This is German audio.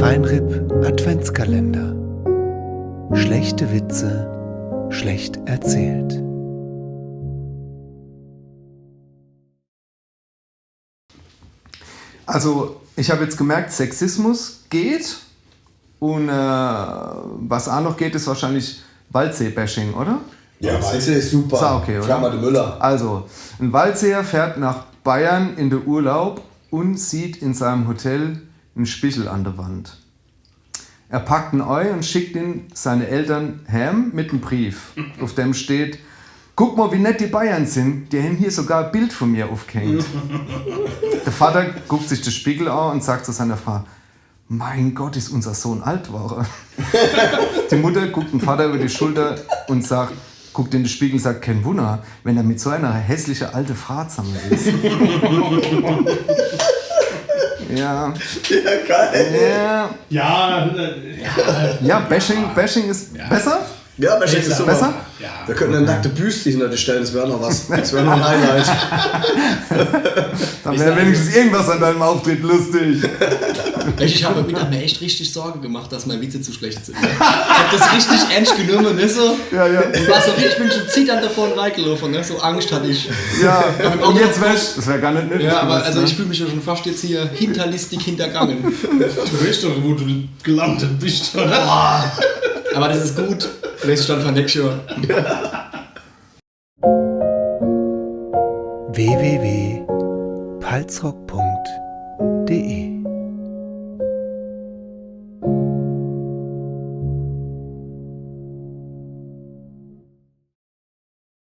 Feinripp Adventskalender. Schlechte Witze, schlecht erzählt. Also, ich habe jetzt gemerkt, Sexismus geht und was auch noch geht, ist wahrscheinlich Waldsee-Bashing, oder? Ja, Waldsee ist super. Ist auch okay, oder? Klammer de Müller. Also, ein Waldseer fährt nach Bayern in den Urlaub und sieht in seinem Hotel einen Spiegel an der Wand. Er packt ihn ein und schickt ihn seine Eltern heim mit einem Brief, auf dem steht: Guck mal, wie nett die Bayern sind, die haben hier sogar ein Bild von mir aufgehängt. Der Vater guckt sich den Spiegel an und sagt zu seiner Frau: Mein Gott, ist unser Sohn alt geworden. Die Mutter guckt den Vater über die Schulter und sagt, guckt in den Spiegel und sagt: Kein Wunder, wenn er mit so einer hässlichen alten Frau zusammen ist. Ja. Ja, geil. Ja, Bashing ist besser? Ja, Bashing ist super. Besser? Ja. Wir könnten eine nackte Büste hinter die stellen, das wäre noch was. Das wäre noch ein Highlight. Dann wäre wenigstens irgendwas an deinem Auftritt lustig. Ich habe mir echt richtig Sorge gemacht, dass meine Witze zu schlecht sind. Ich habe das richtig ernst genommen, ne, so. Ja. Und war so richtig, ich bin schon zitternd davon reingelaufen, ne, so Angst hatte ich. Ja, und jetzt das wäre gar nicht nötig. Ja, aber gewesen, also ne? ich fühle mich schon fast jetzt hier hinterlistig hintergangen. Du weißt doch, wo du gelandet bist, oder? Boah. Aber das ist gut. Lese ich dann von nächstes Jahr. www.palzrock.de